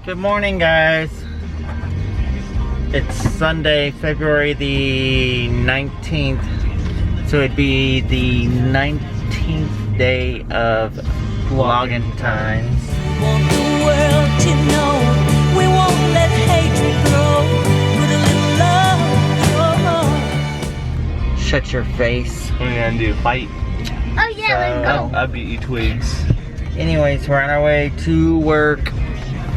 Good morning, guys. It's Sunday, February the 19th. So it'd be the 19th day of Vlogentine'S. Want the world to know we won't let hatred grow. Put a little love in your heart. Shut your face. What are we gonna do? Fight? Oh yeah, let's go. I beat you twigs. Anyways, we're on our way to work.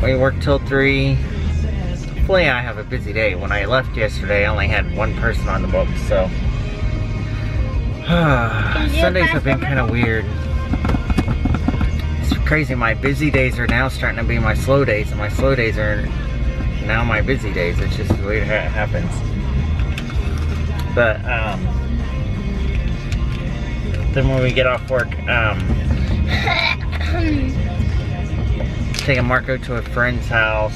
We work till 3. Hopefully I have a busy day. When I left yesterday, I only had one person on the book, so. Sundays have been kind of weird. It's crazy, my busy days are now starting to be my slow days, and my slow days are now my busy days. It's just the way it happens. But, then when we get off work, taking Marco to a friend's house.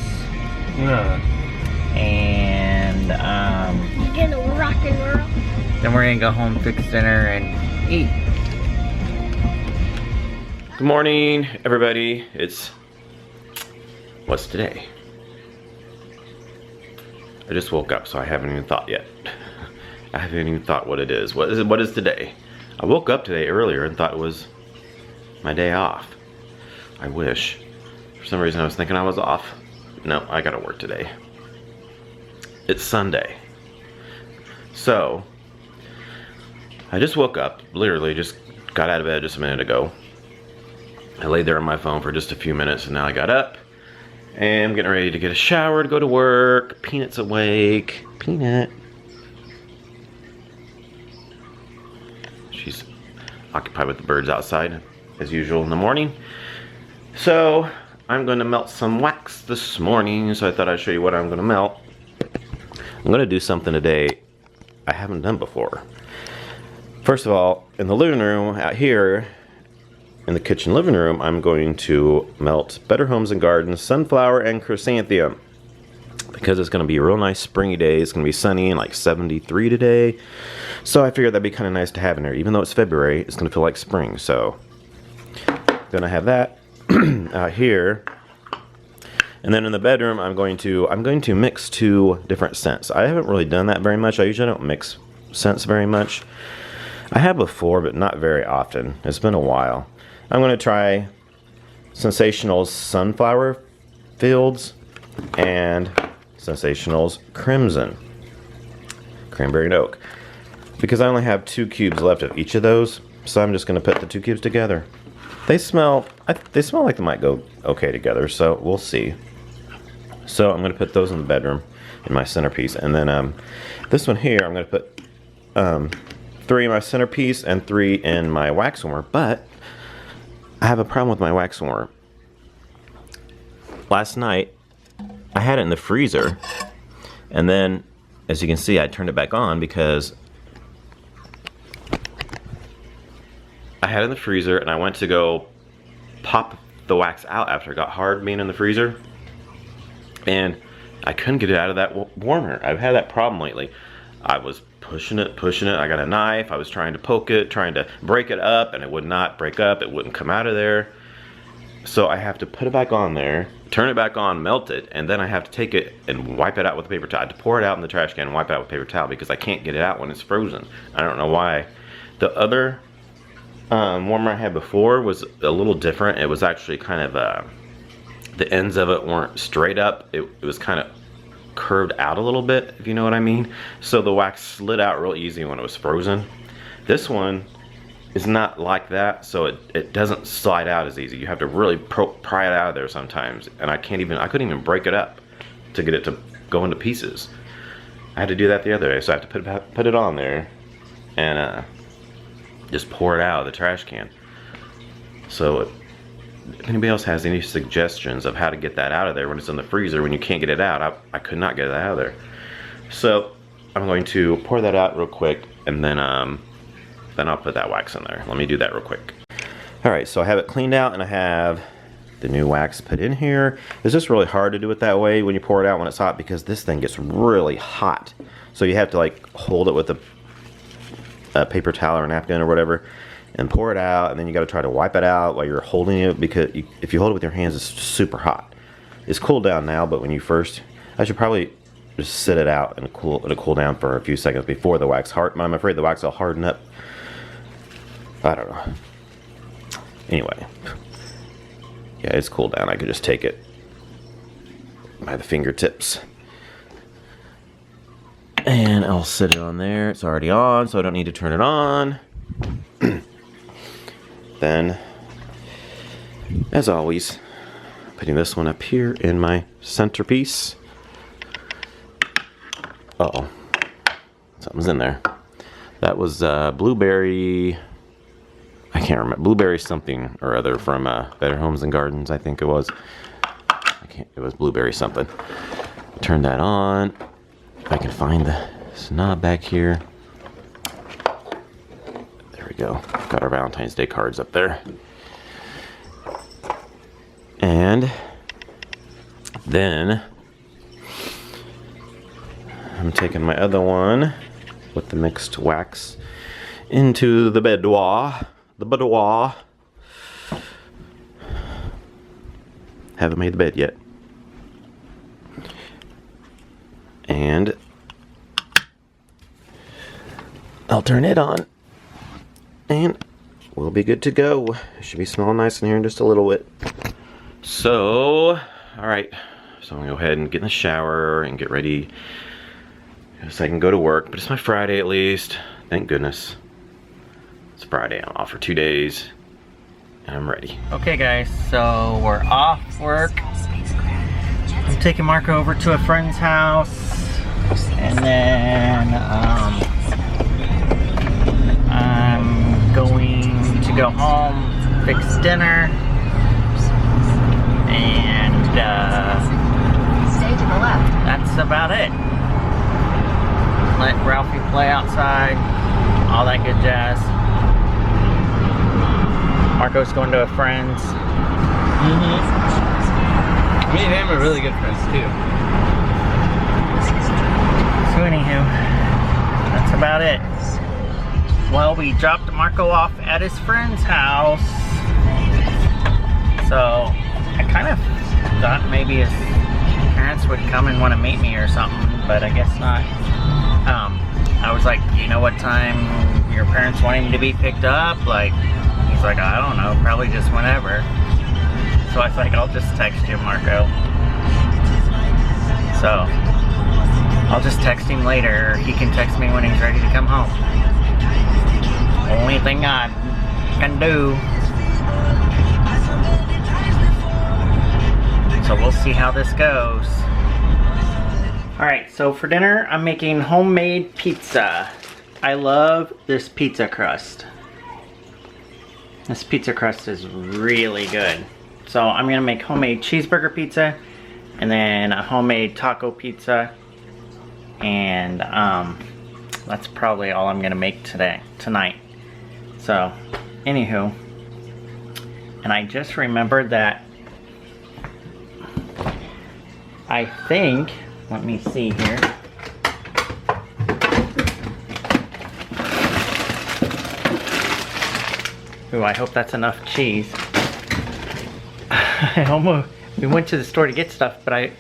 And You're gonna rock and roll. then we're gonna go home, fix dinner, and eat. Good morning, everybody. What's today? I just woke up, so I haven't even thought yet. I haven't even thought what it is. What is today? I woke up today earlier and thought it was my day off. I wish. For some reason I was thinking I was off. No, I gotta work today. It's Sunday. So, I just woke up, literally just got out of bed just a minute ago. I laid there on my phone for just a few minutes, and now I got up and I'm getting ready to get a shower to go to work. Peanut's awake. Peanut. She's occupied with the birds outside as usual in the morning. So I'm going to melt some wax this morning, so I thought I'd show you what I'm going to melt. I'm going to do something today I haven't done before. First of all, in the living room out here, in the kitchen living room, I'm going to melt Better Homes and Gardens sunflower and chrysanthemum, because it's going to be a real nice springy day. It's going to be sunny and like 73 today, so I figured that'd be kind of nice to have in there. Even though it's February, it's going to feel like spring, so gonna have that out here. And then in the bedroom, I'm going to mix 2 different scents. I haven't really done that very much. I usually don't mix scents very much. I have before, but not very often. It's been a while. I'm going to try Sensational's Sunflower Fields and Sensational's Crimson Cranberry and Oak, because I only have 2 cubes left of each of those, so I'm just going to put the 2 cubes together. They smell like they might go okay together, so we'll see. So I'm going to put those in the bedroom in my centerpiece, and then this one here I'm going to put 3 in my centerpiece and 3 in my wax warmer. But I have a problem with my wax warmer. Last night I had it in the freezer, and then as you can see I turned it back on because I had it in the freezer, and I went to go pop the wax out after it got hard being in the freezer, and I couldn't get it out of that warmer. I've had that problem lately. I was pushing it. I got a knife. I was trying to poke it, trying to break it up, and it would not break up. It wouldn't come out of there. So I have to put it back on there, turn it back on, melt it, and then I have to take it and wipe it out with a paper towel. I have to pour it out in the trash can and wipe it out with a paper towel because I can't get it out when it's frozen. I don't know why. The other warmer I had before was a little different. It was actually kind of the ends of it weren't straight up. It was kind of curved out a little bit, if you know what I mean. So the wax slid out real easy when it was frozen. This one is not like that, so it doesn't slide out as easy. You have to really pry it out of there sometimes, and I couldn't even break it up to get it to go into pieces. I had to do that the other day, so I have to put it on there and just pour it out of the trash can. So if anybody else has any suggestions of how to get that out of there when it's in the freezer, when you can't get it out, I could not get it out of there. So I'm going to pour that out real quick, and then I'll put that wax in there. Let me do that real quick. Alright, so I have it cleaned out, and I have the new wax put in here. It's just really hard to do it that way when you pour it out when it's hot, because this thing gets really hot. So you have to like hold it with a paper towel or a napkin or whatever and pour it out, and then you got to try to wipe it out while you're holding it, because if you hold it with your hands, it's super hot. It's cooled down now, but when you first, I should probably just sit it out and cool down for a few seconds before the wax I'm afraid the wax will harden up. I don't know. Anyway, yeah, it's cooled down. I could just take it by the fingertips. And I'll sit it on there. It's already on, so I don't need to turn it on. Then, as always, putting this one up here in my centerpiece. Uh-oh. Something's in there. That was blueberry... I can't remember. Blueberry something or other from Better Homes and Gardens, I think it was. It was blueberry something. Turn that on. If I can find the knob back here. There we go. Got our Valentine's Day cards up there. And then I'm taking my other one with the mixed wax into the boudoir. The boudoir. Haven't made the bed yet. And I'll turn it on. And we'll be good to go. It should be smelling nice in here in just a little bit. So, alright. So I'm gonna go ahead and get in the shower and get ready so I can go to work. But it's my Friday at least. Thank goodness. It's Friday. I'm off for 2 days. And I'm ready. Okay guys, so we're off work. I'm taking Marco over to a friend's house. And then I'm going to go home, fix dinner. And Stay to the left. that's about it. Let Ralphie play outside, all that good jazz. Marco's going to a friend's. Me and him are really good friends too. So anywho, that's about it. Well, we dropped Marco off at his friend's house. So I kind of thought maybe his parents would come and want to meet me or something, but I guess not. I was like, you know what time your parents want him to be picked up? Like, he's like, I don't know, probably just whenever. So I was like, I'll just text you, Marco. So I'll just text him later. He can text me when he's ready to come home. Only thing I can do. So we'll see how this goes. Alright, so for dinner, I'm making homemade pizza. I love this pizza crust. This pizza crust is really good. So I'm gonna make homemade cheeseburger pizza, and then a homemade taco pizza, and that's probably all I'm gonna make tonight. So, anywho, and I just remembered that I think, let me see here. Ooh, I hope that's enough cheese. We went to the store to get stuff, but I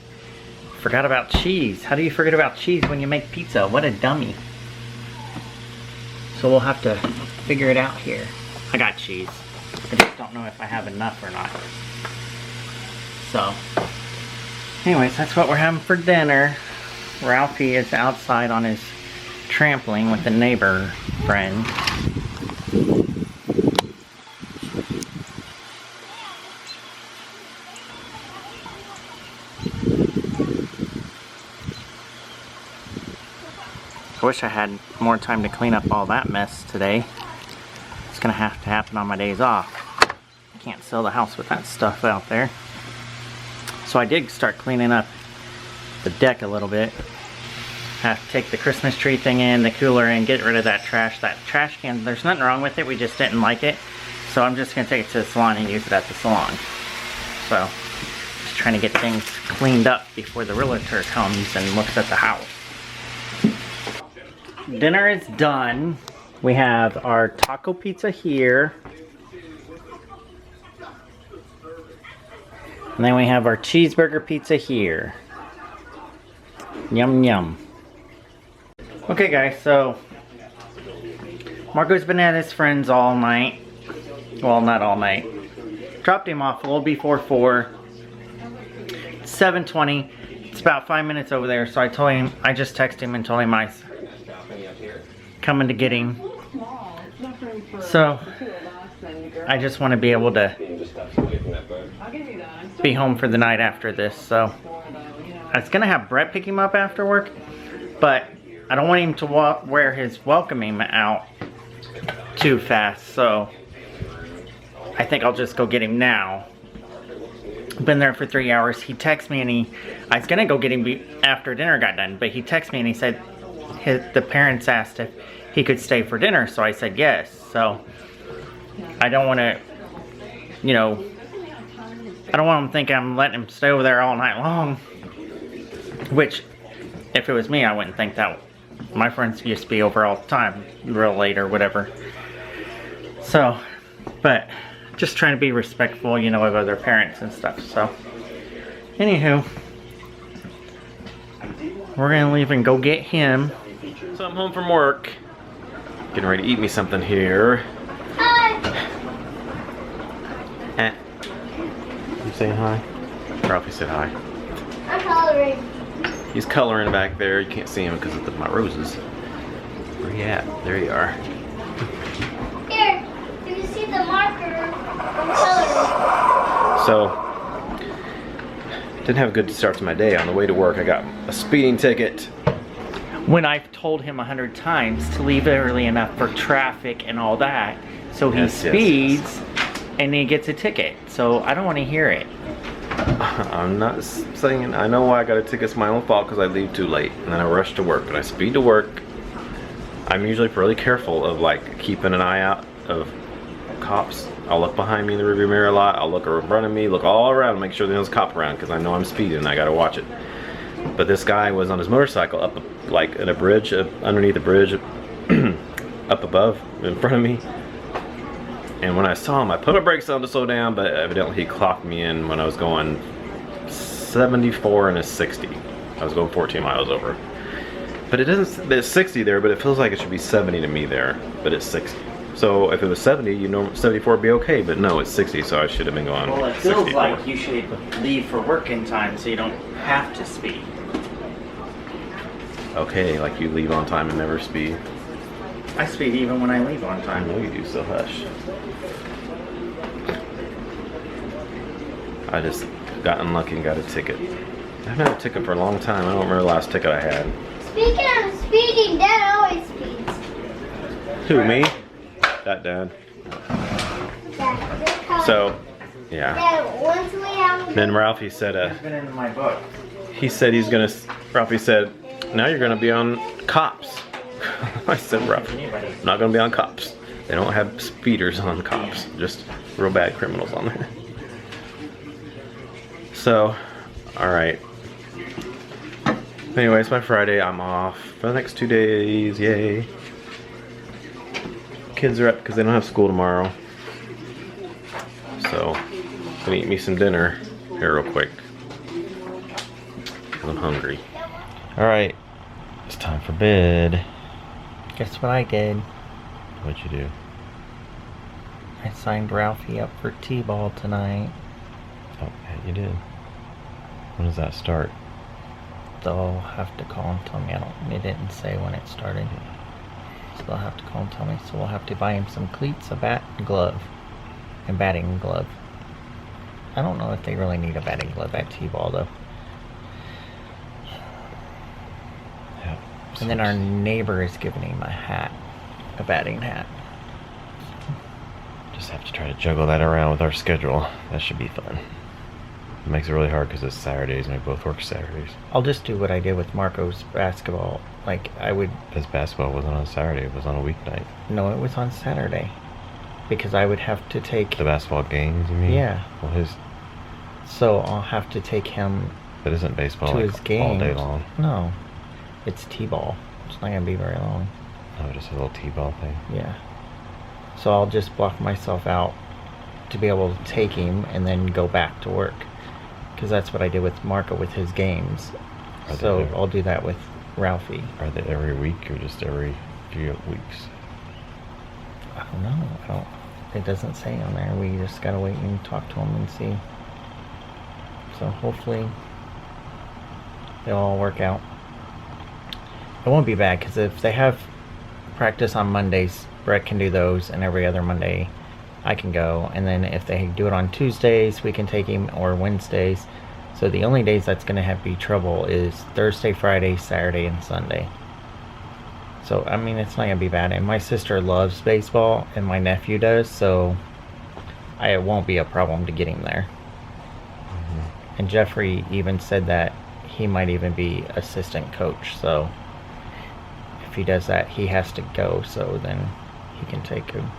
forgot about cheese. How do you forget about cheese when you make pizza? What a dummy. So we'll have to figure it out here. I got cheese. I just don't know if I have enough or not. So, anyways, that's what we're having for dinner. Ralphie is outside on his trampoline with a neighbor friend. I wish I had more time to clean up all that mess today. It's gonna have to happen on my days off. I can't sell the house with that stuff out there. So I did start cleaning up the deck a little bit. I have to take the Christmas tree thing in, the cooler in, get rid of that trash. That trash can, there's nothing wrong with it, we just didn't like it. So I'm just gonna take it to the salon and use it at the salon. So, just trying to get things cleaned up before the realtor comes and looks at the house. Dinner is done. We have our taco pizza here. And then we have our cheeseburger pizza here. Yum yum. Okay guys, so Marco's been at his friend's all night. Well, not all night. Dropped him off a little before 4. It's 7:20. It's about 5 minutes over there, so I told him, I just texted him and told him I was coming to get him. So I just want to be able to be home for the night after this. So I was gonna have Brett pick him up after work, but I don't want him to wear his welcoming out too fast, so I think I'll just go get him now. Been there for 3 hours. He texted me and I was gonna go get him after dinner got done, but he texted me and he said the parents asked if he could stay for dinner, so I said yes. So I don't want to, you know, I don't want him to think I'm letting him stay over there all night long, which if it was me, I wouldn't think that. My friends used to be over all the time, real late or whatever. So, but just trying to be respectful, you know, of other parents and stuff. So, anywho, we're gonna leave and go get him. So I'm home from work. Getting ready to eat me something here. Hi. You saying hi? Ralphie said hi. I'm coloring. He's coloring back there. You can't see him because of my roses. Where you at? There you are. Here, do you see the marker? I'm coloring. So, didn't have a good start to my day. On the way to work, I got a speeding ticket. When I've told him 100 times to leave early enough for traffic and all that, so he Yes, yes, speeds and he gets a ticket. So I don't want to hear it. I'm not saying, I know why I got a ticket. It's my own fault because I leave too late and then I rush to work. But I speed to work. I'm usually really careful of like keeping an eye out of cops. I'll look behind me in the rearview mirror a lot. I'll look in front of me, look all around, make sure there's a cop around because I know I'm speeding and I gotta watch it. But this guy was on his motorcycle up like in a bridge, underneath the bridge, up above in front of me. And when I saw him, I put my brakes on to slow down, but evidently he clocked me in when I was going 74 and a 60. I was going 14 miles over. But it doesn't, it's 60 there, but it feels like it should be 70 to me there, but it's 60. So if it was 70, you know 74 would be okay, but no, it's 60, so I should have been going 64. Well, it feels like you should leave for work in time so you don't have to speed. Okay, like you leave on time and never speed. I speed even when I leave on I time. know you do, so hush. I just got unlucky and got a ticket. I haven't had a ticket for a long time. I don't remember the last ticket I had. Speaking of speeding, Dad always speeds. Who, me? Dad. Dad, this color. So, yeah. Dad, once we have. Then Ralphie said, It's been in my book. he said he's gonna, Ralphie said, now you're gonna be on cops. I said, Ralphie, I'm not gonna be on cops. They don't have speeders on cops, just real bad criminals on there. So, alright. Anyway, it's my Friday, I'm off for the next 2 days, yay. Kids are up because they don't have school tomorrow. So, gonna eat me some dinner here real quick. I'm hungry. Alright, it's time for bed. Guess what I did? What'd you do? I signed Ralphie up for T-ball tonight. Oh, yeah, you did. When does that start? They'll have to call and tell me. It didn't say when it started. So they'll have to call and tell me. So we'll have to buy him some cleats, a bat, and glove. And batting glove. I don't know if they really need a batting glove at T-ball though. Yeah. And then our neighbor is giving him a hat. A batting hat. Just have to try to juggle that around with our schedule. That should be fun. It makes it really hard because it's Saturdays and we both work Saturdays. I'll just do what I did with Marco's basketball. Like, I would... His basketball wasn't on Saturday, it was on a weeknight. No, it was on Saturday. Because I would have to take... The basketball games, you mean? Yeah. Well, his... So I'll have to take him But isn't baseball to like his games. all day long? No. It's T-ball. It's not going to be very long. Oh, just a little T-ball thing? Yeah. So I'll just block myself out to be able to take him and then go back to work. because that's what I did with Marco with his games. So I'll do that with Ralphie. Are they every week or just every few weeks? I don't know. It doesn't say on there. We just gotta wait and talk to them and see. So hopefully they'll all work out. It won't be bad because if they have practice on Mondays, Brett can do those, and every other Monday I can go. And then if they do it on Tuesdays, we can take him, or Wednesdays. So the only days that's going to have to be trouble is Thursday, Friday, Saturday, and Sunday. So, I mean, it's not going to be bad. And my sister loves baseball, and my nephew does, so it won't be a problem to get him there. Mm-hmm. And Jeffrey even said that he might even be assistant coach, so if he does that, he has to go, so then he can take him.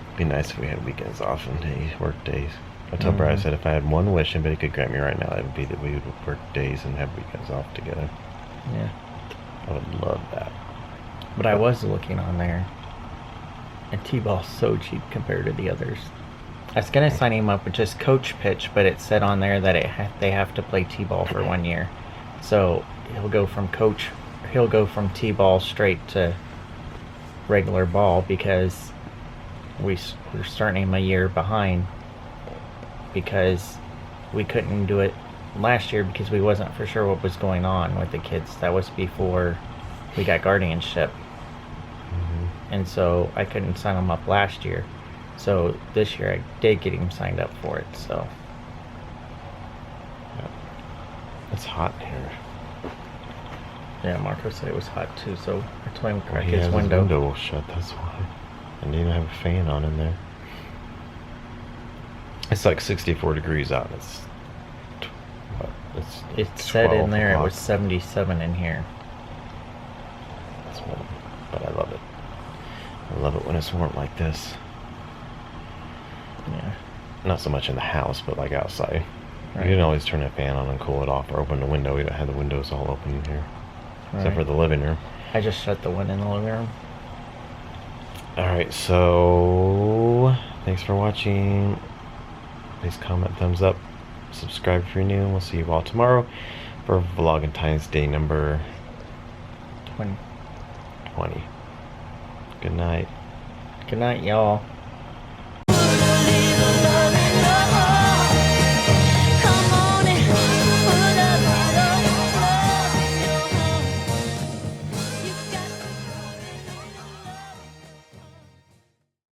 It'd be nice if we had weekends off and work days. I told Brad, I said if I had one wish anybody could grant me right now, it would be that we would work days and have weekends off together. Yeah. I would love that. But I was looking on there, and T-ball's so cheap compared to the others. I was gonna sign him up with just coach pitch, but it said on there that they have to play T-ball for 1 year. So he'll go from T-ball straight to regular ball because we're starting him a year behind because we couldn't do it last year because we wasn't for sure what was going on with the kids. That was before we got guardianship. Mm-hmm. And so I couldn't sign him up last year. So this year I did get him signed up for it, so. Yeah. It's hot here. Yeah, Marco said it was hot too, so I told him to crack he his has window. His window shut, that's why. And they even have a fan on in there. It's like 64 degrees out. It said in there it was 77 in here. That's warm, but I love it. I love it when it's warm like this. Yeah. Not so much in the house, but like outside. Right. You can always turn a fan on and cool it off, or open the window. We don't have the windows all open in here, except for the living room. I just shut the one in the living room. Alright, so thanks for watching. Please comment, thumbs up, subscribe if you're new, and we'll see you all tomorrow for Vlogentine'S day number 20. 20. Good night. Good night, y'all.